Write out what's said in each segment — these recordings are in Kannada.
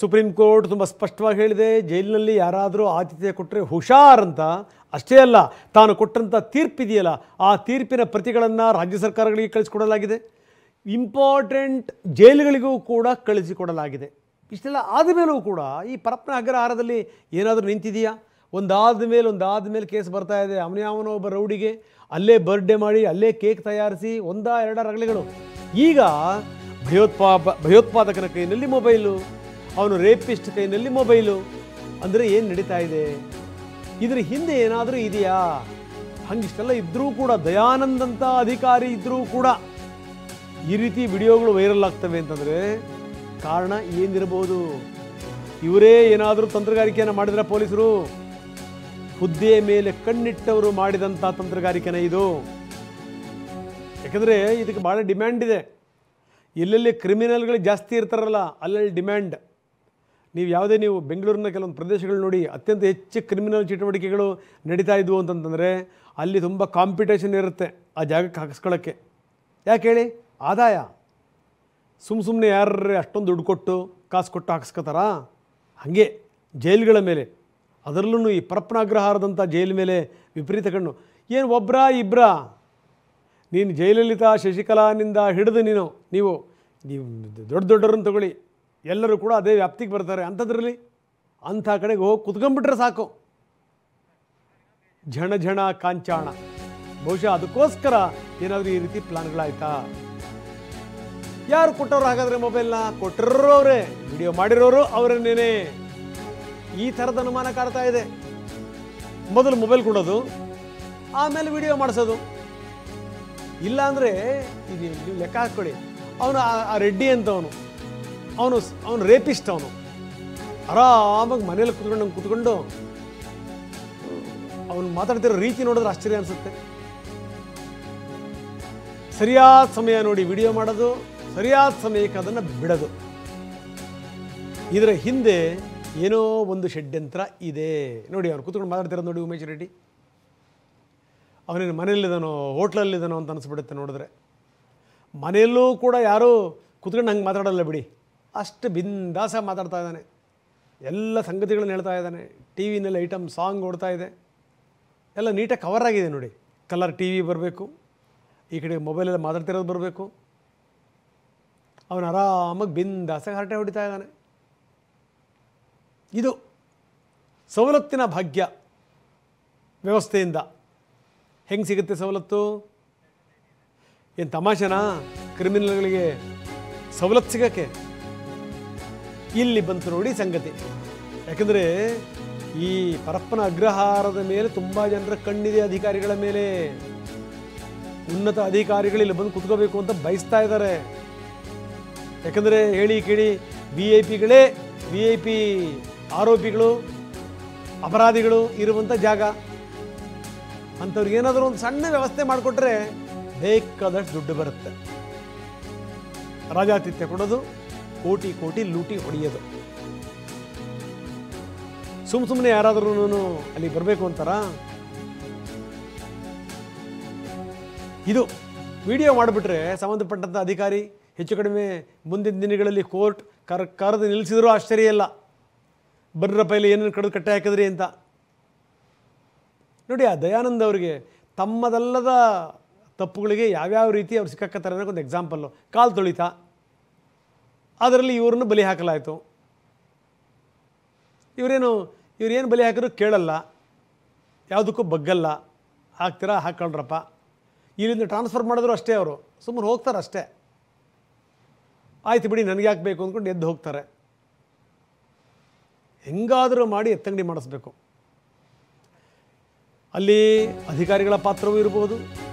ಸುಪ್ರೀಂ ಕೋರ್ಟ್ ತುಂಬ ಸ್ಪಷ್ಟವಾಗಿ ಹೇಳಿದೆ, ಜೈಲಿನಲ್ಲಿ ಯಾರಾದರೂ ಆತಿಥ್ಯ ಕೊಟ್ಟರೆ ಹುಷಾರ್ ಅಂತ. ಅಷ್ಟೇ ಅಲ್ಲ, ತಾನು ಕೊಟ್ಟಂಥ ತೀರ್ಪಿದೆಯಲ್ಲ, ಆ ತೀರ್ಪಿನ ಪ್ರತಿಗಳನ್ನು ರಾಜ್ಯ ಸರ್ಕಾರಗಳಿಗೆ ಕಳಿಸಿಕೊಡಲಾಗಿದೆ, ಇಂಪಾರ್ಟೆಂಟ್ ಜೈಲುಗಳಿಗೂ ಕೂಡ ಕಳಿಸಿಕೊಡಲಾಗಿದೆ. ಇಷ್ಟೆಲ್ಲ ಆದಮೇಲೂ ಕೂಡ ಈ ಪರಪ್ಪನ ಅಗ್ರಹಾರದಲ್ಲಿ ಏನಾದರೂ ನಿಂತಿದೆಯಾ? ಒಂದಾದ ಮೇಲೆ ಕೇಸ್ ಬರ್ತಾ ಇದೆ. ಅವನೋ ಒಬ್ಬ ರೌಡಿಗೆ ಅಲ್ಲೇ ಬರ್ಡೇ ಮಾಡಿ ಅಲ್ಲೇ ಕೇಕ್ ತಯಾರಿಸಿ 1-2 ರಗಳೆಗಳು. ಈಗ ಭಯೋತ್ಪಾದಕನ ಕೈನಲ್ಲಿ ಮೊಬೈಲು, ಅವನು ರೇಪಿಸ್ಟ್ ಕೈನಲ್ಲಿ ಮೊಬೈಲು. ಅಂದರೆ ಏನು ನಡೀತಾ ಇದೆ? ಇದರ ಹಿಂದೆ ಏನಾದರೂ ಇದೆಯಾ? ಹಂಗಿಷ್ಟೆಲ್ಲ ಇದ್ದರೂ ಕೂಡ, ದಯಾನಂದ್ ಅಂತ ಅಧಿಕಾರಿ ಇದ್ದರೂ ಕೂಡ ಈ ರೀತಿ ವಿಡಿಯೋಗಳು ವೈರಲ್ ಆಗ್ತವೆ ಅಂತಂದರೆ ಕಾರಣ ಏನಿರಬಹುದು? ಇವರೇ ಏನಾದರೂ ತಂತ್ರಗಾರಿಕೆಯನ್ನು ಮಾಡಿದ್ರೆ ಪೊಲೀಸರು? ಹುದ್ದೆಯ ಮೇಲೆ ಕಣ್ಣಿಟ್ಟವರು ಮಾಡಿದಂಥ ತಂತ್ರಗಾರಿಕೆನ ಇದು. ಯಾಕಂದರೆ ಇದಕ್ಕೆ ಭಾಳ ಡಿಮ್ಯಾಂಡ್ ಇದೆ. ಎಲ್ಲೆಲ್ಲಿ ಕ್ರಿಮಿನಲ್ಗಳು ಜಾಸ್ತಿ ಇರ್ತಾರಲ್ಲ ಅಲ್ಲಲ್ಲಿ ಡಿಮ್ಯಾಂಡ್. ನೀವು ಬೆಂಗಳೂರಿನ ಕೆಲವೊಂದು ಪ್ರದೇಶಗಳು ನೋಡಿ, ಅತ್ಯಂತ ಹೆಚ್ಚು ಕ್ರಿಮಿನಲ್ ಚಟುವಟಿಕೆಗಳು ನಡೀತಾ ಇದ್ವು ಅಂತಂತಂದರೆ ಅಲ್ಲಿ ತುಂಬ ಕಾಂಪಿಟೇಷನ್ ಇರುತ್ತೆ ಆ ಜಾಗಕ್ಕೆ ಹಾಕಿಸ್ಕೊಳ್ಳೋಕ್ಕೆ. ಯಾಕೆ ಹೇಳಿ? ಆದಾಯ. ಸುಮ್ಮನೆ ಯಾರೇ ಅಷ್ಟೊಂದು ದುಡ್ಡು ಕೊಟ್ಟು ಕಾಸು ಕೊಟ್ಟು ಹಾಕಿಸ್ಕೋತಾರಾ? ಹಾಗೆ ಜೈಲುಗಳ ಮೇಲೆ, ಅದರಲ್ಲೂ ಈ ಪರಪ್ಪನ ಅಗ್ರಹಾರದಂಥ ಜೈಲು ಮೇಲೆ ವಿಪರೀತ ಕಣ್ಣು. ಏನು ಒಬ್ಬರಾ ಇಬ್ಬರಾ? ನೀನು ಜಯಲಲಿತಾ ಶಶಿಕಲಾನಿಂದ ಹಿಡಿದು ನೀವು ದೊಡ್ಡವರನ್ನು ತಗೊಳ್ಳಿ, ಎಲ್ಲರೂ ಕೂಡ ಅದೇ ವ್ಯಾಪ್ತಿಗೆ ಬರ್ತಾರೆ. ಅಂಥದ್ರಲ್ಲಿ ಅಂಥ ಕಡೆಗೆ ಹೋಗಿ ಕುತ್ಕೊಂಡ್ಬಿಟ್ರೆ ಸಾಕು, ಝಣ ಕಾಂಚಾಣ. ಬಹುಶಃ ಅದಕ್ಕೋಸ್ಕರ ಏನಾದರೂ ಈ ರೀತಿ ಪ್ಲಾನ್ಗಳಾಯ್ತಾ? ಯಾರು ಕೊಟ್ಟವ್ರು? ಹಾಗಾದರೆ ಮೊಬೈಲ್ನ ಕೊಟ್ಟಿರೋರು ಅವರೇ, ವಿಡಿಯೋ ಮಾಡಿರೋರು ಅವರನ್ನೇನೆ. ಈ ಥರದ ಅನುಮಾನ ಕಾಡ್ತಾ ಇದೆ. ಮೊದಲು ಮೊಬೈಲ್ ಕೊಡೋದು, ಆಮೇಲೆ ವಿಡಿಯೋ ಮಾಡಿಸೋದು. ಇಲ್ಲಾಂದರೆ ನೀವು ಲೆಕ್ಕ ಹಾಕ್ಕೊಳ್ಳಿ, ಅವನು ಆ ರೆಡ್ಡಿ ಅಂತವನು, ಅವನು ರೇಪಿಸ್ಟ್. ಅವನು ಆರಾಮಾಗಿ ಮನೇಲಿ ಕೂತ್ಕೊಂಡು ಅವನು ಮಾತಾಡ್ತಿರೋ ರೀತಿ ನೋಡಿದ್ರೆ ಆಶ್ಚರ್ಯ ಅನಿಸುತ್ತೆ. ಸರಿಯಾದ ಸಮಯ ನೋಡಿ ವಿಡಿಯೋ ಮಾಡೋದು, ಸರಿಯಾದ ಸಮಯಕ್ಕೆ ಅದನ್ನು ಬಿಡೋದು. ಇದರ ಹಿಂದೆ ಏನೋ ಒಂದು ಷಡ್ಯಂತ್ರ ಇದೆ ನೋಡಿ. ಅವ್ನು ಕೂತ್ಕೊಂಡು ಮಾತಾಡ್ತಿರೋದು ನೋಡಿ ಉಮೇಶ್ ರೆಡ್ಡಿ. ಅವನೇನು ಮನೆಯಲ್ಲಿದ್ದಾನೋ ಹೋಟ್ಲಲ್ಲಿದ್ದಾನೋ ಅಂತ ಅನಿಸ್ಬಿಡುತ್ತೆ ನೋಡಿದ್ರೆ. ಮನೆಯಲ್ಲೂ ಕೂಡ ಯಾರೂ ಕೂತ್ಕೊಂಡು ಹಂಗೆ ಮಾತಾಡಲ್ಲ ಬಿಡಿ, ಅಷ್ಟು ಬಿಂದಾಸ ಮಾತಾಡ್ತಾ ಇದ್ದಾನೆ. ಎಲ್ಲ ಸಂಗತಿಗಳನ್ನ ಹೇಳ್ತಾ ಇದ್ದಾನೆ. ಟಿ ವಿನಲ್ಲಿ ಐಟಮ್ ಸಾಂಗ್ ಓಡ್ತಾ ಇದೆ, ಎಲ್ಲ ನೀಟಾಗಿ ಕವರ್ ಆಗಿದೆ ನೋಡಿ. ಕಲರ್ ಟಿ ವಿ ಬರಬೇಕು, ಈ ಕಡೆ ಮೊಬೈಲೆಲ್ಲ ಮಾತಾಡ್ತಿರೋದು ಬರಬೇಕು. ಅವನು ಆರಾಮಾಗಿ ಬಿಂದಾಸಾಗಿ ಹರಟೆ ಹೊಡಿತಾ ಇದ್ದಾನೆ. ಇದು ಸವಲತ್ತಿನ ಭಾಗ್ಯ ವ್ಯವಸ್ಥೆಯಿಂದ. ಹೆಂಗೆ ಸಿಗುತ್ತೆ ಸವಲತ್ತು? ಏನು ತಮಾಷೆನಾ ಕ್ರಿಮಿನಲ್ಗಳಿಗೆ ಸವಲತ್ತು ಸಿಗೋಕ್ಕೆ? ಇಲ್ಲಿ ಬಂತು ನೋಡಿ ಸಂಗತಿ. ಯಾಕಂದರೆ ಈ ಪರಪ್ಪನ ಅಗ್ರಹಾರದ ಮೇಲೆ ತುಂಬ ಜನರ ಕಣ್ಣಿದೆ, ಅಧಿಕಾರಿಗಳ ಮೇಲೆ. ಉನ್ನತ ಅಧಿಕಾರಿಗಳು ಇಲ್ಲಿ ಬಂದು ಕುತ್ಕೋಬೇಕು ಅಂತ ಬಯಸ್ತಾ ಇದ್ದಾರೆ. ಯಾಕಂದರೆ ಹೇಳಿ ಕೇಳಿ ವಿ ಐ ಪಿ ಆರೋಪಿಗಳು, ಅಪರಾಧಿಗಳು ಇರುವಂಥ ಜಾಗ. ಅಂಥವ್ರಿಗೆ ಏನಾದರೂ ಒಂದು ಸಣ್ಣ ವ್ಯವಸ್ಥೆ ಮಾಡಿಕೊಟ್ರೆ ಬೇಕಾದಷ್ಟು ದುಡ್ಡು ಬರುತ್ತೆ. ರಾಜಾತಿಥ್ಯ ಕೊಡೋದು, ಕೋಟಿ ಲೂಟಿ ಹೊಡೆಯೋದು. ಸುಮ್ಮನೆ ಯಾರಾದ್ರೂ ಅಲ್ಲಿ ಬರಬೇಕು ಅಂತಾರ? ಇದು ವಿಡಿಯೋ ಮಾಡಿಬಿಟ್ರೆ ಸಂಬಂಧಪಟ್ಟಂಥ ಅಧಿಕಾರಿ ಹೆಚ್ಚು ಕಡಿಮೆ ಮುಂದಿನ ದಿನಗಳಲ್ಲಿ ಕೋರ್ಟ್ ಕರೆದು ನಿಲ್ಲಿಸಿದರೂ ಆಶ್ಚರ್ಯ ಇಲ್ಲ. ಬರ್ರಪ್ಪ ಇಲ್ಲಿ ಏನೇನು ಕಡಿದು ಕಟ್ಟೆ ಹಾಕಿದ್ರಿ ಅಂತ. ನೋಡಿ, ಆ ದಯಾನಂದ್ ಅವರಿಗೆ ತಮ್ಮದಲ್ಲದ ತಪ್ಪುಗಳಿಗೆ ಯಾವ್ಯಾವ ರೀತಿ ಅವ್ರು ಸಿಕ್ಕಾಕತ್ತಾರೆ ಅನ್ನೋಕೆ ಒಂದು ಎಕ್ಸಾಂಪಲ್ಲು. ಕಾಲು ತೊಳಿತ, ಅದರಲ್ಲಿ ಇವ್ರನ್ನ ಬಲಿ ಹಾಕಲಾಯಿತು. ಇವ್ರೇನು ಬಲಿ ಹಾಕಿದ್ರು ಕೇಳಲ್ಲ, ಯಾವುದಕ್ಕೂ ಬಗ್ಗಲ್ಲ. ಹಾಕ್ತೀರಾ ಹಾಕ್ಕೊಳ್ರಪ್ಪ, ಇಲ್ಲಿಂದ ಟ್ರಾನ್ಸ್ಫರ್ ಮಾಡಿದ್ರು ಅಷ್ಟೇ. ಅವರು ಸುಮ್ಮನೆ ಹೋಗ್ತಾರೆ ಅಷ್ಟೇ. ಆಯ್ತು ಬಿಡಿ, ನನಗೆ ಯಾಕೆ ಬೇಕು ಅಂದ್ಕೊಂಡು ಎದ್ದು ಹೋಗ್ತಾರೆ. ಹೆಂಗಾದರೂ ಮಾಡಿ ಎತ್ತಂಗಡಿ ಮಾಡಿಸ್ಬೇಕು. ಅಲ್ಲಿ ಅಧಿಕಾರಿಗಳ ಪಾತ್ರವೂ ಇರ್ಬೋದು,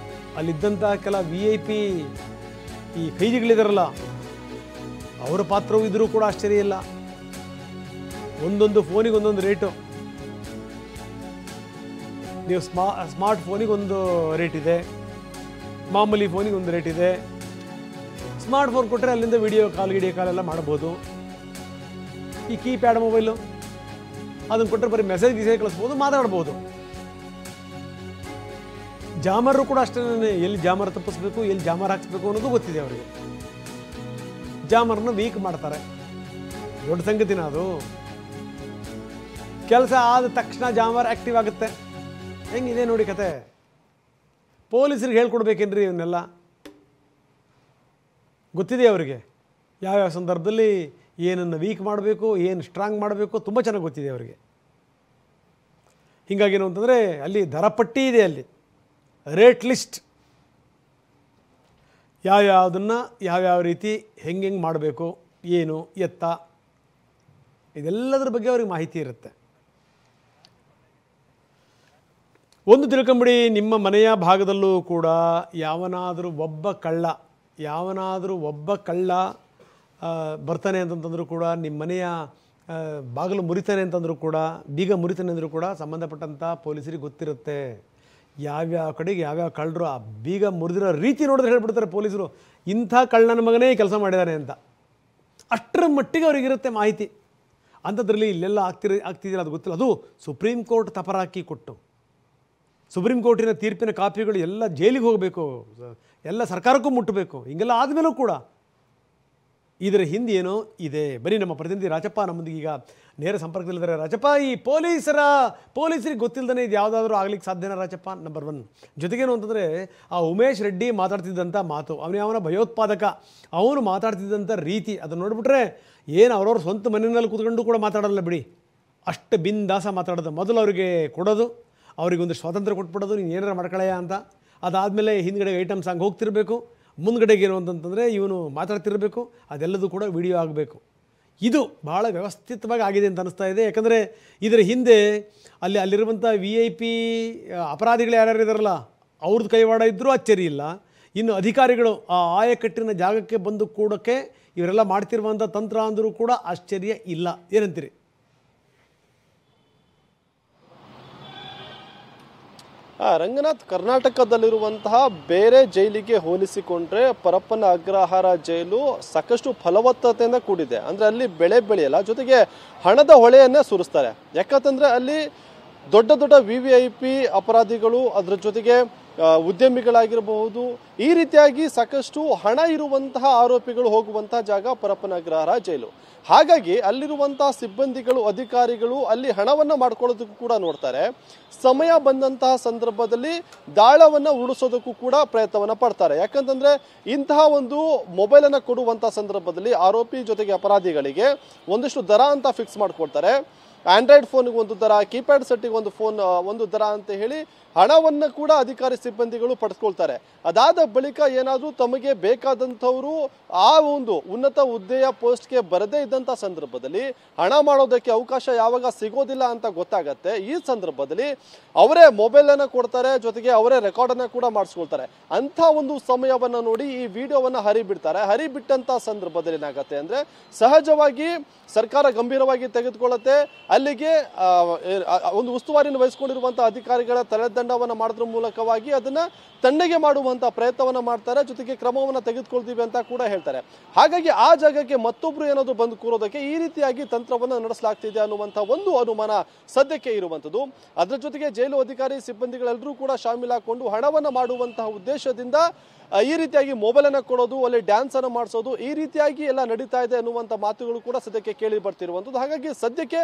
ಅಲ್ಲಿದ್ದಂಥ ಕೆಲ VIP ಈ ಕೈದಿಗಳಿದಾರಲ್ಲ ಅವರ ಪಾತ್ರವೂ ಇದ್ದರೂ ಕೂಡ ಆಶ್ಚರ್ಯ ಇಲ್ಲ. ಒಂದೊಂದು ಫೋನಿಗೆ ಒಂದೊಂದು ರೇಟು. ನೀವು ಸ್ಮಾರ್ಟ್ ಫೋನಿಗೆ ಒಂದು ರೇಟ್ ಇದೆ, ಮಾಮೂಲಿ ಫೋನಿಗೆ ಒಂದು ರೇಟ್ ಇದೆ. ಸ್ಮಾರ್ಟ್ ಫೋನ್ ಕೊಟ್ಟರೆ ಅಲ್ಲಿಂದ ವಿಡಿಯೋ ಕಾಲ್ ಎಲ್ಲ ಮಾಡ್ಬೋದು. ಈ ಕೀಪ್ಯಾಡ್ ಮೊಬೈಲು ಅದನ್ನು ಕೊಟ್ಟರೆ ಬರೀ ಮೆಸೇಜ್ ಕಳಿಸ್ಬೋದು, ಮಾತಾಡ್ಬೋದು. ಜಾಮರು ಕೂಡ ಅಷ್ಟೇ, ಎಲ್ಲಿ ಜಾಮರ್ ತಪ್ಪಿಸ್ಬೇಕು, ಎಲ್ಲಿ ಜಾಮರ್ ಹಾಕ್ಸ್ಬೇಕು ಅನ್ನೋದು ಗೊತ್ತಿದೆ ಅವರಿಗೆ. ಜಾಮರ್ನ ವೀಕ್ ಮಾಡ್ತಾರೆ. ದೊಡ್ಡ ಸಂಗತಿನ ಅದು. ಕೆಲಸ ಆದ ತಕ್ಷಣ ಜಾಮರ್ ಆ್ಯಕ್ಟಿವ್ ಆಗುತ್ತೆ. ಹೆಂಗಿದೆ ನೋಡಿ ಕತೆ. ಪೊಲೀಸರಿಗೆ ಹೇಳ್ಕೊಡ್ಬೇಕೇನ್ರಿ ಇವನ್ನೆಲ್ಲ? ಗೊತ್ತಿದೆ ಅವರಿಗೆ ಯಾವ್ಯಾವ ಸಂದರ್ಭದಲ್ಲಿ ಏನನ್ನು ವೀಕ್ ಮಾಡಬೇಕು, ಏನು ಸ್ಟ್ರಾಂಗ್ ಮಾಡಬೇಕು, ತುಂಬ ಚೆನ್ನಾಗಿ ಗೊತ್ತಿದೆ ಅವರಿಗೆ. ಹೀಗಾಗೇನು ಅಂತಂದರೆ ಅಲ್ಲಿ ದರಪಟ್ಟಿ ಇದೆ, ಅಲ್ಲಿ ರೇಟ್ ಲಿಸ್ಟ್, ಯಾವ್ಯಾವುದನ್ನು ಯಾವ್ಯಾವ ರೀತಿ ಹೆಂಗೆ ಮಾಡಬೇಕು, ಏನು ಎತ್ತ, ಇದೆಲ್ಲದರ ಬಗ್ಗೆ ಅವ್ರಿಗೆ ಮಾಹಿತಿ ಇರುತ್ತೆ. ಒಂದು ತಿಳ್ಕೊಂಬಿಡಿ, ನಿಮ್ಮ ಮನೆಯ ಭಾಗದಲ್ಲೂ ಕೂಡ ಯಾವನಾದರೂ ಒಬ್ಬ ಕಳ್ಳ ಬರ್ತಾನೆ ಅಂತಂತಂದರೂ ಕೂಡ, ನಿಮ್ಮ ಮನೆಯ ಬಾಗಿಲು ಮುರಿತಾನೆ ಅಂತಂದರೂ ಕೂಡ, ಬೀಗ ಮುರಿತಾನೆ ಅಂದರೂ ಕೂಡ ಸಂಬಂಧಪಟ್ಟಂಥ ಪೊಲೀಸರಿಗೆ ಗೊತ್ತಿರುತ್ತೆ ಯಾವ್ಯಾವ ಕಡೆಗೆ ಯಾವ್ಯಾವ ಕಳ್ಳರು ಆ ಬೀಗ ಮುರಿದಿರೋ ರೀತಿ ನೋಡಿದ್ರೆ ಹೇಳ್ಬಿಡ್ತಾರೆ ಪೊಲೀಸರು, ಇಂಥ ಕಳ್ಳನ ಮಗನೇ ಕೆಲಸ ಮಾಡಿದ್ದಾನೆ ಅಂತ. ಅಷ್ಟರ ಮಟ್ಟಿಗೆ ಅವ್ರಿಗಿರುತ್ತೆ ಮಾಹಿತಿ. ಅಂಥದ್ರಲ್ಲಿ ಇಲ್ಲೆಲ್ಲ ಆಗ್ತಿದ್ದಿಲ್ಲ, ಅದು ಗೊತ್ತಿಲ್ಲ. ಅದು ಸುಪ್ರೀಂ ಕೋರ್ಟ್ ತಪರಾಕಿ ಕೊಟ್ಟು, ಸುಪ್ರೀಂ ಕೋರ್ಟಿನ ತೀರ್ಪಿನ ಕಾಪಿಗಳು ಎಲ್ಲ ಜೈಲಿಗೆ ಹೋಗಬೇಕು, ಎಲ್ಲ ಸರ್ಕಾರಕ್ಕೂ ಮುಟ್ಟಬೇಕು. ಹಿಂಗೆಲ್ಲ ಆದಮೇಲೂ ಕೂಡ ಇದರ ಹಿಂದೆ ಏನೋ ಇದೆ. ಬರೀ ನಮ್ಮ ಪ್ರತಿನಿಧಿ ರಾಜಪ್ಪ ನಮ್ಮೊಂದಿಗೆ ಈಗ ನೇರ ಸಂಪರ್ಕದಲ್ಲಿದ್ದಾರೆ. ರಾಜಪ್ಪ, ಈ ಪೊಲೀಸರಿಗೆ ಗೊತ್ತಿಲ್ಲದೇ ಇದು ಯಾವುದಾದ್ರೂ ಆಗ್ಲಿಕ್ಕೆ ಸಾಧ್ಯನಾ ರಾಜಪ್ಪ? ನಂಬರ್ 1. ಜೊತೆಗೇನು ಅಂತಂದರೆ, ಆ ಉಮೇಶ್ ರೆಡ್ಡಿ ಮಾತಾಡ್ತಿದ್ದಂಥ ಮಾತು, ಅವನ ಭಯೋತ್ಪಾದಕ, ಅವನು ಮಾತಾಡ್ತಿದ್ದಂಥ ರೀತಿ, ಅದನ್ನು ನೋಡಿಬಿಟ್ರೆ ಏನು ಅವ್ರವ್ರ ಸ್ವಂತ ಮನೆಯಲ್ಲಿ ಕೂತ್ಕೊಂಡು ಕೂಡ ಮಾತಾಡಲ್ಲ ಬಿಡಿ, ಅಷ್ಟು ಬಿಂದಾಸ ಮಾತಾಡೋದು. ಮೊದಲು ಅವರಿಗೆ ಕೊಡೋದು, ಅವರಿಗೊಂದು ಸ್ವಾತಂತ್ರ್ಯ ಕೊಟ್ಬಿಡೋದು, ನೀನು ಏನಾರು ಮಾಡ್ಕೊಳ್ಳಯ್ಯ ಅಂತ. ಅದಾದಮೇಲೆ ಹಿಂದ್ಗಡೆ ಐಟಮ್ ಸಾಂಗ್ ಹೋಗ್ತಿರಬೇಕು, ಮುಂದ್ಗಡೆಗೆ ಏನು ಅಂತಂತಂದರೆ ಇವನು ಮಾತಾಡ್ತಿರಬೇಕು, ಅದೆಲ್ಲದೂ ಕೂಡ ವಿಡಿಯೋ ಆಗಬೇಕು. ಇದು ಭಾಳ ವ್ಯವಸ್ಥಿತವಾಗಿ ಆಗಿದೆ ಅಂತ ಅನ್ನಿಸ್ತಾ ಇದೆ. ಯಾಕಂದರೆ ಇದರ ಹಿಂದೆ ಅಲ್ಲಿರುವಂಥ VIP ಅಪರಾಧಿಗಳು ಯಾರ್ಯಾರು ಇದ್ದಾರಲ್ಲ, ಅವ್ರದ್ದು ಕೈವಾಡ ಇದ್ದರೂ ಅಚ್ಚರಿ ಇಲ್ಲ. ಇನ್ನು ಅಧಿಕಾರಿಗಳು ಆ ಆಯಕಟ್ಟಿನ ಜಾಗಕ್ಕೆ ಬಂದು ಕೂಡೋಕ್ಕೆ ಇವರೆಲ್ಲ ಮಾಡ್ತಿರುವಂಥ ತಂತ್ರ ಅಂದರೂ ಕೂಡ ಆಶ್ಚರ್ಯ ಇಲ್ಲ. ಏನಂತೀರಿ? ರಂಗನಾಥ್, ಕರ್ನಾಟಕದಲ್ಲಿರುವಂತಹ ಬೇರೆ ಜೈಲಿಗೆ ಹೋಲಿಸಿಕೊಂಡ್ರೆ ಪರಪ್ಪನ ಅಗ್ರಹಾರ ಜೈಲು ಸಾಕಷ್ಟು ಫಲವತ್ತತೆಯಿಂದ ಕೂಡಿದೆ. ಅಂದರೆ ಅಲ್ಲಿ ಬೆಳೆ ಬೆಳೆಯಲ್ಲ, ಜೊತೆಗೆ ಹಣದ ಹೊಳೆಯನ್ನೇ ಸುರಿಸ್ತಾರೆ. ಯಾಕಂತಂದರೆ ಅಲ್ಲಿ ದೊಡ್ಡ ದೊಡ್ಡ VVIP ಅಪರಾಧಿಗಳು, ಅದರ ಜೊತೆಗೆ ಉದ್ಯಮಿಗಳಾಗಿರಬಹುದು, ಈ ರೀತಿಯಾಗಿ ಸಾಕಷ್ಟು ಹಣ ಇರುವಂತಹ ಆರೋಪಿಗಳು ಹೋಗುವಂತಹ ಜಾಗ ಪರಪ್ಪನ ಅಗ್ರಹಾರ ಜೈಲು. ಹಾಗಾಗಿ ಅಲ್ಲಿರುವಂತಹ ಸಿಬ್ಬಂದಿಗಳು, ಅಧಿಕಾರಿಗಳು ಅಲ್ಲಿ ಹಣವನ್ನು ಮಾಡ್ಕೊಳ್ಳೋದಕ್ಕೂ ಕೂಡ ನೋಡ್ತಾರೆ. ಸಮಯ ಬಂದಂತಹ ಸಂದರ್ಭದಲ್ಲಿ ದಾಳವನ್ನು ಉಳಿಸೋದಕ್ಕೂ ಕೂಡ ಪ್ರಯತ್ನವನ್ನ ಪಡ್ತಾರೆ. ಯಾಕಂತಂದ್ರೆ ಇಂತಹ ಒಂದು ಮೊಬೈಲನ್ನು ಕೊಡುವಂತಹ ಸಂದರ್ಭದಲ್ಲಿ ಆರೋಪಿ ಜೊತೆಗೆ ಅಪರಾಧಿಗಳಿಗೆ ಒಂದಿಷ್ಟು ದರ ಅಂತ ಫಿಕ್ಸ್ ಮಾಡ್ಕೊಳ್ತಾರೆ. ಆಂಡ್ರಾಯ್ಡ್ ಫೋನ್ಗೆ ಒಂದು ದರ, ಕೀಪ್ಯಾಡ್ ಸೆಟ್ಟಿಗೆ ಒಂದು ದರ ಅಂತ ಹೇಳಿ ಹಣವನ್ನು ಕೂಡ ಅಧಿಕಾರಿ ಸಿಬ್ಬಂದಿಗಳು ಪಡೆದುಕೊಳ್ತಾರೆ. ಅದಾದ ಬಳಿಕ ಏನಾದರೂ ತಮಗೆ ಬೇಕಾದಂಥವರು ಆ ಒಂದು ಉನ್ನತ ಹುದ್ದೆಯ ಪೋಸ್ಟ್ಗೆ ಬರದೇ ಇದ್ದಂಥ ಸಂದರ್ಭದಲ್ಲಿ ಹಣ ಮಾಡೋದಕ್ಕೆ ಅವಕಾಶ ಯಾವಾಗ ಸಿಗೋದಿಲ್ಲ ಅಂತ ಗೊತ್ತಾಗತ್ತೆ. ಈ ಸಂದರ್ಭದಲ್ಲಿ ಅವರೇ ಮೊಬೈಲನ್ನು ಕೊಡ್ತಾರೆ, ಜೊತೆಗೆ ಅವರೇ ರೆಕಾರ್ಡನ್ನು ಕೂಡ ಮಾಡಿಸ್ಕೊಳ್ತಾರೆ. ಅಂಥ ಒಂದು ಸಮಯವನ್ನು ನೋಡಿ ಈ ವಿಡಿಯೋವನ್ನು ಹರಿಬಿಡ್ತಾರೆ. ಹರಿಬಿಟ್ಟಂಥ ಸಂದರ್ಭದಲ್ಲಿ ಏನಾಗತ್ತೆ ಅಂದರೆ, ಸಹಜವಾಗಿ ಸರ್ಕಾರ ಗಂಭೀರವಾಗಿ ತೆಗೆದುಕೊಳ್ಳುತ್ತೆ. ಅಲ್ಲಿಗೆ ಒಂದು ಉಸ್ತುವಾರಿಯನ್ನು ವಹಿಸಿಕೊಂಡಿರುವಂಥ ಅಧಿಕಾರಿಗಳ ತಲೆದಂಡವನ್ನು ಮಾಡೋದ್ರ ಮೂಲಕವಾಗಿ ಅದನ್ನ ತಣ್ಣಗೆ ಮಾಡುವಂತ ಪ್ರಯತ್ನವನ್ನ ಮಾಡ್ತಾರೆ, ಜೊತೆಗೆ ಕ್ರಮವನ್ನು ತೆಗೆದುಕೊಳ್ತೀವಿ ಅಂತ ಕೂಡ ಹೇಳ್ತಾರೆ. ಹಾಗಾಗಿ ಆ ಜಾಗಕ್ಕೆ ಮತ್ತೊಬ್ರು ಏನಾದ್ರು ಬಂದು ಕೂರೋದಕ್ಕೆ ಈ ರೀತಿಯಾಗಿ ತಂತ್ರವನ್ನು ನಡೆಸಲಾಗ್ತಿದೆ ಅನ್ನುವಂಥ ಒಂದು ಅನುಮಾನ ಸದ್ಯಕ್ಕೆ ಇರುವಂಥದ್ದು. ಅದರ ಜೊತೆಗೆ ಜೈಲು ಅಧಿಕಾರಿ ಸಿಬ್ಬಂದಿಗಳೆಲ್ಲರೂ ಕೂಡ ಶಾಮೀಲಾಕೊಂಡು ಹಣವನ್ನು ಮಾಡುವಂತಹ ಉದ್ದೇಶದಿಂದ ಈ ರೀತಿಯಾಗಿ ಮೊಬೈಲ್ ಅನ್ನು ಕೊಡೋದು, ಅಲ್ಲಿ ಡ್ಯಾನ್ಸ್ ಅನ್ನು ಮಾಡಿಸೋದು, ಈ ರೀತಿಯಾಗಿ ಎಲ್ಲ ನಡೀತಾ ಇದೆ ಅನ್ನುವಂಥ ಮಾತುಗಳು ಕೂಡ ಸದ್ಯಕ್ಕೆ ಕೇಳಿ ಬರ್ತಿರುವಂಥದ್ದು. ಹಾಗಾಗಿ ಸದ್ಯಕ್ಕೆ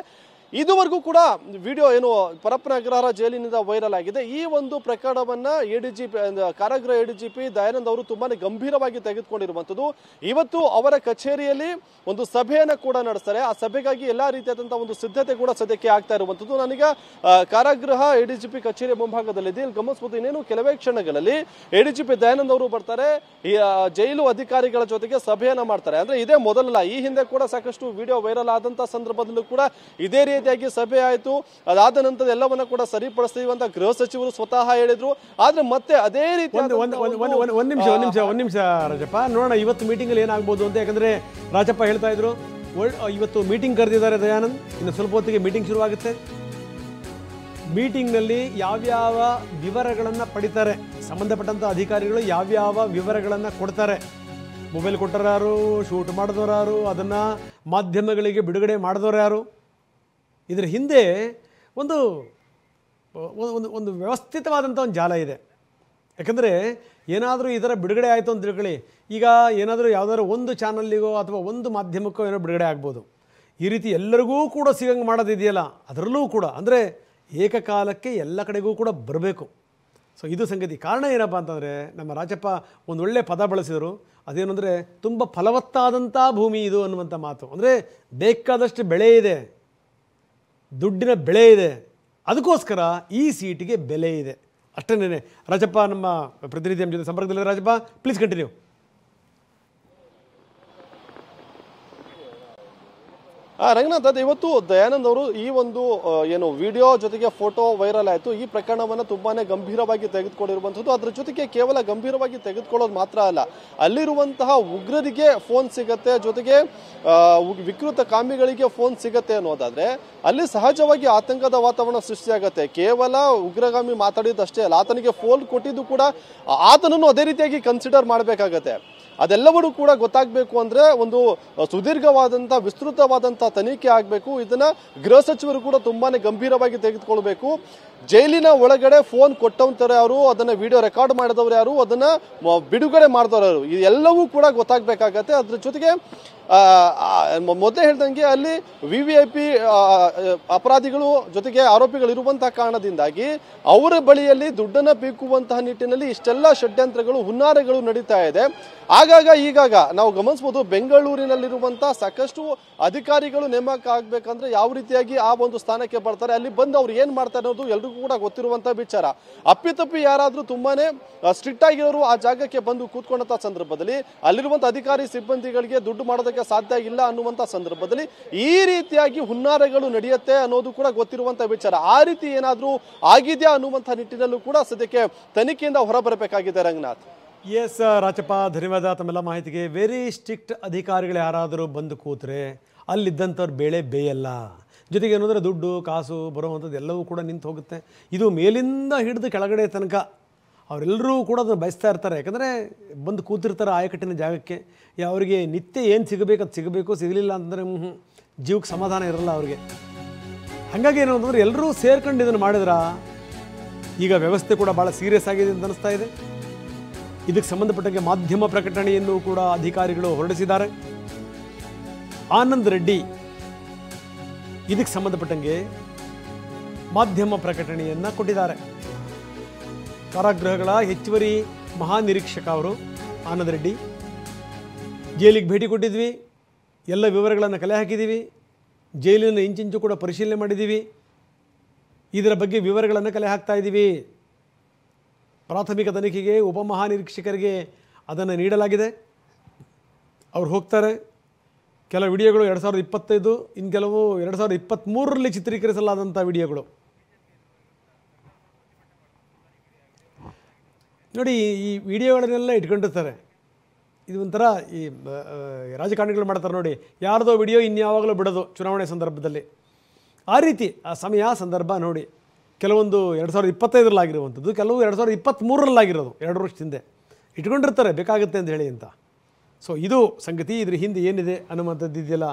ಇದುವರೆಗೂ ಕೂಡ ವಿಡಿಯೋ ಏನು ಪರಪ್ಪನ ಅಗ್ರಹಾರ ಜೈಲಿನಿಂದ ವೈರಲ್ ಆಗಿದೆ. ಈ ಒಂದು ಪ್ರಕರಣವನ್ನ ಕಾರಾಗೃಹ ADGP ದಯಾನಂದ್ ಅವರು ತುಂಬಾನೇ ಗಂಭೀರವಾಗಿ ತೆಗೆದುಕೊಂಡಿರುವಂಥದ್ದು. ಇವತ್ತು ಅವರ ಕಚೇರಿಯಲ್ಲಿ ಒಂದು ಸಭೆಯನ್ನ ಕೂಡ ನಡೆಸ್ತಾರೆ. ಆ ಸಭೆಗಾಗಿ ಎಲ್ಲಾ ರೀತಿಯಾದಂತಹ ಒಂದು ಸಿದ್ಧತೆ ಕೂಡ ಸದ್ಯಕ್ಕೆ ಆಗ್ತಾ ಇರುವಂಥದ್ದು. ನಾನೀಗ ಕಾರಾಗೃಹ ADGP ಕಚೇರಿಯ ಮುಂಭಾಗದಲ್ಲಿದೆ, ಇಲ್ಲಿ ಗಮನಿಸಬಹುದು. ಇನ್ನೇನು ಕೆಲವೇ ಕ್ಷಣಗಳಲ್ಲಿ ADGP ದಯಾನಂದ್ ಅವರು ಬರ್ತಾರೆ, ಜೈಲು ಅಧಿಕಾರಿಗಳ ಜೊತೆಗೆ ಸಭೆಯನ್ನ ಮಾಡ್ತಾರೆ. ಅಂದ್ರೆ ಇದೇ ಮೊದಲಲ್ಲ, ಈ ಹಿಂದೆ ಕೂಡ ಸಾಕಷ್ಟು ವಿಡಿಯೋ ವೈರಲ್ ಆದಂತಹ ಸಂದರ್ಭದಲ್ಲೂ ಕೂಡ ಇದೇ ರೀತಿಯಾಗಿ ಸಭೆ ಆಯಿತು. ಅದಾದ ನಂತರ ಎಲ್ಲವನ್ನ ಕೂಡ ಸರಿಪಡಿಸ್ತೀವಿ ಅಂತ ಗೃಹ ಸಚಿವರು ಸ್ವತಃ ಹೇಳಿದ್ರು. ಆದ್ರೆ ಮತ್ತೆ ಅದೇ ರೀತಿ ಒಂದ್ ನಿಮಿಷ ರಾಜಪ್ಪ, ನೋಡೋಣ ಇವತ್ತು ಮೀಟಿಂಗ್ ಅಲ್ಲಿ ಏನಾಗಬಹುದು ಅಂತ. ಯಾಕಂದ್ರೆ ರಾಜಪ್ಪ ಹೇಳ್ತಾ ಇದ್ರು ಇವತ್ತು ಮೀಟಿಂಗ್ ಕರೆದಿದ್ದಾರೆ ದಯಾನಂದ್, ಇನ್ನು ಸ್ವಲ್ಪ ಹೊತ್ತಿಗೆ ಮೀಟಿಂಗ್ ಶುರುವಾಗುತ್ತೆ. ಮೀಟಿಂಗ್ನಲ್ಲಿ ಯಾವ್ಯಾವ ವಿವರಗಳನ್ನು ಪಡಿತಾರೆ, ಸಂಬಂಧಪಟ್ಟಂಥ ಅಧಿಕಾರಿಗಳು ಯಾವ್ಯಾವ ವಿವರಗಳನ್ನು ಕೊಡ್ತಾರೆ, ಮೊಬೈಲ್ ಕೊಟ್ಟರು ಯಾರು, ಶೂಟ್ ಮಾಡಿದವರು ಯಾರು, ಅದನ್ನು ಮಾಧ್ಯಮಗಳಿಗೆ ಬಿಡುಗಡೆ ಮಾಡಿದವರು ಯಾರು, ಇದರ ಹಿಂದೆ ಒಂದು ಒಂದು ವ್ಯವಸ್ಥಿತವಾದಂಥ ಒಂದು ಜಾಲ ಇದೆ. ಯಾಕಂದರೆ ಏನಾದರೂ ಈ ಥರ ಬಿಡುಗಡೆ ಆಯಿತು ಅಂತ ತಿಳ್ಕೊಳ್ಳಿ, ಈಗ ಏನಾದರೂ ಯಾವುದಾದ್ರು ಒಂದು ಚಾನಲ್ಲಿಗೋ ಅಥವಾ ಒಂದು ಮಾಧ್ಯಮಕ್ಕೋ ಏನೋ ಬಿಡುಗಡೆ ಆಗ್ಬೋದು. ಈ ರೀತಿ ಎಲ್ಲರಿಗೂ ಕೂಡ ಸಿಗಂಗೆ ಮಾಡೋದಿದೆಯಲ್ಲ, ಅದರಲ್ಲೂ ಕೂಡ ಅಂದರೆ ಏಕಕಾಲಕ್ಕೆ ಎಲ್ಲ ಕಡೆಗೂ ಕೂಡ ಬರಬೇಕು. ಸೊ ಇದು ಸಂಗತಿ. ಕಾರಣ ಏನಪ್ಪ ಅಂತಂದರೆ ನಮ್ಮ ರಾಜಪ್ಪ ಒಂದು ಒಳ್ಳೆ ಪದ ಬಳಸಿದರು. ಅದೇನು ಅಂದರೆ ತುಂಬ ಫಲವತ್ತಾದಂಥ ಭೂಮಿ ಇದು ಅನ್ನುವಂಥ ಮಾತು. ಅಂದರೆ ಬೇಕಾದಷ್ಟು ಬೆಳೆ ಇದೆ, ದುಡ್ಡಿನ ಬೆಳೆ ಇದೆ, ಅದಕ್ಕೋಸ್ಕರ ಈ ಸೀಟಿಗೆ ಬೆಲೆ ಇದೆ ಅಷ್ಟೇನೆ. ರಾಜಪ್ಪ ನಮ್ಮ ಪ್ರತಿನಿಧಿ ನಮ್ಮ ಜೊತೆ ಸಂಪರ್ಕದಲ್ಲಿ. Rajappa, please continue. ರಂಗನಾಥ್, ಅದು ಇವತ್ತು ದಯಾನಂದ್ ಅವರು ಈ ಒಂದು ಏನು ವಿಡಿಯೋ ಜೊತೆಗೆ ಫೋಟೋ ವೈರಲ್ ಆಯಿತು. ಈ ಪ್ರಕರಣವನ್ನು ತುಂಬಾನೇ ಗಂಭೀರವಾಗಿ ತೆಗೆದುಕೊಂಡಿರುವಂಥದ್ದು. ಅದರ ಜೊತೆಗೆ ಕೇವಲ ಗಂಭೀರವಾಗಿ ತೆಗೆದುಕೊಳ್ಳೋದು ಮಾತ್ರ ಅಲ್ಲ, ಅಲ್ಲಿರುವಂತಹ ಉಗ್ರರಿಗೆ ಫೋನ್ ಸಿಗತ್ತೆ, ಜೊತೆಗೆ ವಿಕೃತ ಕಾಮಿಗಳಿಗೆ ಫೋನ್ ಸಿಗತ್ತೆ ಅನ್ನೋದಾದ್ರೆ ಅಲ್ಲಿ ಸಹಜವಾಗಿ ಆತಂಕದ ವಾತಾವರಣ ಸೃಷ್ಟಿಯಾಗತ್ತೆ. ಕೇವಲ ಉಗ್ರಗಾಮಿ ಮಾತಾಡಿದ್ದಷ್ಟೇ ಅಲ್ಲ, ಆತನಿಗೆ ಫೋನ್ ಕೊಟ್ಟಿದ್ದು ಕೂಡ ಆತನನ್ನು ಅದೇ ರೀತಿಯಾಗಿ ಕನ್ಸಿಡರ್ ಮಾಡಬೇಕಾಗತ್ತೆ. ಅದೆಲ್ಲವೂ ಕೂಡ ಗೊತ್ತಾಗಬೇಕು ಅಂದ್ರೆ ಒಂದು ಸುದೀರ್ಘವಾದಂಥ ವಿಸ್ತೃತವಾದಂಥ ತನಿಖೆ ಆಗಬೇಕು. ಇದನ್ನ ಗೃಹ ಸಚಿವರು ಕೂಡ ತುಂಬಾನೇ ಗಂಭೀರವಾಗಿ ತೆಗೆದುಕೊಳ್ಬೇಕು. ಜೈಲಿನ ಒಳಗಡೆ ಫೋನ್ ಕೊಟ್ಟಂತಾರೆ ಯಾರು, ಅದನ್ನ ವಿಡಿಯೋ ರೆಕಾರ್ಡ್ ಮಾಡಿದವರು ಯಾರು, ಅದನ್ನ ಬಿಡುಗಡೆ ಮಾಡಿದವರು ಯಾರು, ಇದೆಲ್ಲವೂ ಕೂಡ ಗೊತ್ತಾಗಬೇಕಾಗತ್ತೆ. ಅದ್ರ ಜೊತೆಗೆ ಮೊದಲೇ ಹೇಳ್ದಂಗೆ ಅಲ್ಲಿ VVIP ಅಪರಾಧಿಗಳು ಜೊತೆಗೆ ಆರೋಪಿಗಳು ಇರುವಂತಹ ಕಾರಣದಿಂದಾಗಿ ಅವರ ಬಳಿಯಲ್ಲಿ ದುಡ್ಡನ್ನ ಪೀಕುವಂತಹ ನಿಟ್ಟಿನಲ್ಲಿ ಇಷ್ಟೆಲ್ಲ ಷಡ್ಯಂತ್ರಗಳು, ಹುನ್ನಾರಗಳು ನಡೀತಾ ಇದೆ. ಆಗಾಗ ಈಗಾಗ ನಾವು ಗಮನಿಸಬಹುದು, ಬೆಂಗಳೂರಿನಲ್ಲಿರುವಂತಹ ಸಾಕಷ್ಟು ಅಧಿಕಾರಿಗಳು ನೇಮಕ ಆಗ್ಬೇಕಂದ್ರೆ ಯಾವ ರೀತಿಯಾಗಿ ಆ ಒಂದು ಸ್ಥಾನಕ್ಕೆ ಬರ್ತಾರೆ, ಅಲ್ಲಿ ಬಂದು ಅವ್ರು ಏನ್ ಮಾಡ್ತಾರೆ ಅನ್ನೋದು ಎಲ್ರಿಗೂ ಕೂಡ ಗೊತ್ತಿರುವಂತಹ ವಿಚಾರ. ಅಪ್ಪಿತಪ್ಪಿ ಯಾರಾದ್ರೂ ತುಂಬಾನೇ ಸ್ಟ್ರಿಕ್ಟ್ ಆಗಿರೋರು ಆ ಜಾಗಕ್ಕೆ ಬಂದು ಕೂತ್ಕೊಂಡಂತ ಸಂದರ್ಭದಲ್ಲಿ ಅಲ್ಲಿರುವಂತಹ ಅಧಿಕಾರಿ ಸಿಬ್ಬಂದಿಗಳಿಗೆ ದುಡ್ಡು ಮಾಡೋದಕ್ಕೆ ಸಾಧ್ಯ ಇಲ್ಲ ಅನ್ನುವಂತ ಸಂದರ್ಭದಲ್ಲಿ ಈ ರೀತಿಯಾಗಿ ಹುನ್ನಾರಗಳು ನಡೆಯುತ್ತೆ ಅನ್ನೋದು ಕೂಡ ಗೊತ್ತಿರುವಂತಹ ವಿಚಾರ. ಆ ರೀತಿ ಏನಾದ್ರೂ ಆಗಿದೆಯಾ ಅನ್ನುವಂತಹ ನಿಟ್ಟಿನಲ್ಲೂ ಕೂಡ ಸದ್ಯಕ್ಕೆ ತನಿಖೆಯಿಂದ ಹೊರಬರಬೇಕಾಗಿದೆ. ರಂಗನಾಥ್. ಎಸ್ ರಾಜಪ್ಪ, ಧನ್ಯವಾದ ತಮ್ಮೆಲ್ಲ ಮಾಹಿತಿಗೆ. ವೆರಿ ಸ್ಟ್ರಿಕ್ಟ್ ಅಧಿಕಾರಿಗಳು ಯಾರಾದರೂ ಬಂದು ಕೂತ್ರೆ ಅಲ್ಲಿದ್ದಂಥವ್ರು ಬೇಳೆ ಬೇಯಲ್ಲ. ಜೊತೆಗೆ ಏನಂದರೆ ದುಡ್ಡು ಕಾಸು ಬರುವಂಥದ್ದು ಎಲ್ಲವೂ ಕೂಡ ನಿಂತು ಹೋಗುತ್ತೆ. ಇದು ಮೇಲಿಂದ ಹಿಡಿದು ಕೆಳಗಡೆ ತನಕ ಅವರೆಲ್ಲರೂ ಕೂಡ ಅದನ್ನು ಬಯಸ್ತಾ ಇರ್ತಾರೆ. ಯಾಕಂದರೆ ಬಂದು ಕೂತಿರ್ತಾರೆ ಆಯಕಟ್ಟಿನ ಜಾಗಕ್ಕೆ. ಅವರಿಗೆ ನಿತ್ಯ ಏನು ಸಿಗಬೇಕು ಅದು ಸಿಗಬೇಕು, ಸಿಗಲಿಲ್ಲ ಅಂತಂದರೆ ಜೀವಕ್ಕೆ ಸಮಾಧಾನ ಇರಲ್ಲ ಅವ್ರಿಗೆ. ಹಾಗಾಗಿ ಏನು ಅಂತಂದರೆ ಎಲ್ಲರೂ ಸೇರ್ಕೊಂಡು ಇದನ್ನು ಮಾಡಿದ್ರೆ ಈಗ ವ್ಯವಸ್ಥೆ ಕೂಡ ಭಾಳ ಸೀರಿಯಸ್ ಆಗಿದೆ ಅಂತ ಅನಿಸ್ತಾ ಇದೆ. ಇದಕ್ಕೆ ಸಂಬಂಧಪಟ್ಟಂಗೆ ಮಾಧ್ಯಮ ಪ್ರಕಟಣೆಯನ್ನು ಕೂಡ ಅಧಿಕಾರಿಗಳು ಹೊರಡಿಸಿದ್ದಾರೆ. ಆನಂದ್ ರೆಡ್ಡಿ ಇದಕ್ಕೆ ಸಂಬಂಧಪಟ್ಟಂಗೆ ಮಾಧ್ಯಮ ಪ್ರಕಟಣೆಯನ್ನು ಕೊಟ್ಟಿದ್ದಾರೆ. ಕಾರಾಗೃಹಗಳ ಹೆಚ್ಚುವರಿ ಮಹಾನಿರೀಕ್ಷಕ ಅವರು ಆನಂದ್ ರೆಡ್ಡಿ. ಜೈಲಿಗೆ ಭೇಟಿ ಕೊಟ್ಟಿದ್ವಿ, ಎಲ್ಲ ವಿವರಗಳನ್ನು ಕಲೆ ಹಾಕಿದ್ದೀವಿ, ಜೈಲಿನ ಇಂಚಿಂಚು ಕೂಡ ಪರಿಶೀಲನೆ ಮಾಡಿದ್ದೀವಿ, ಇದರ ಬಗ್ಗೆ ವಿವರಗಳನ್ನು ಕಲೆ ಹಾಕ್ತಾ ಇದ್ದೀವಿ. ಪ್ರಾಥಮಿಕ ತನಿಖೆಗೆ ಉಪಮಹಾನಿರೀಕ್ಷಕರಿಗೆ ಅದನ್ನು ನೀಡಲಾಗಿದೆ. ಅವ್ರು ಹೋಗ್ತಾರೆ. ಕೆಲವು ವಿಡಿಯೋಗಳು 2025, ಇನ್ನು ಕೆಲವು 2023ರಲ್ಲಿ ಚಿತ್ರೀಕರಿಸಲಾದಂಥ ವಿಡಿಯೋಗಳು ನೋಡಿ. ಈ ವಿಡಿಯೋಗಳನ್ನೆಲ್ಲ ಇಟ್ಕೊಂಡಿರ್ತಾರೆ. ಇದು ಒಂಥರ ಈ ರಾಜಕಾರಣಿಗಳು ಮಾಡ್ತಾರೆ ನೋಡಿ, ಯಾರ್ದೋ ವಿಡಿಯೋ ಇನ್ಯಾವಾಗಲೂ ಬಿಡೋದು ಚುನಾವಣೆ ಸಂದರ್ಭದಲ್ಲಿ. ಆ ರೀತಿ ಆ ಸಮಯ ಸಂದರ್ಭ ನೋಡಿ, ಕೆಲವೊಂದು 2025ರಲ್ಲಾಗಿರುವಂಥದ್ದು, ಕೆಲವು 2023ರಲ್ಲಾಗಿರೋದು, 2 ವರ್ಷದ ಹಿಂದೆ ಇಟ್ಕೊಂಡಿರ್ತಾರೆ ಬೇಕಾಗುತ್ತೆ ಅಂತ ಹೇಳಿ ಅಂತ. ಸೊ ಇದು ಸಂಗತಿ. ಇದ್ರ ಹಿಂದೆ ಏನಿದೆ ಅನ್ನುವಂಥದ್ದು ಇದೆಯಲ್ಲ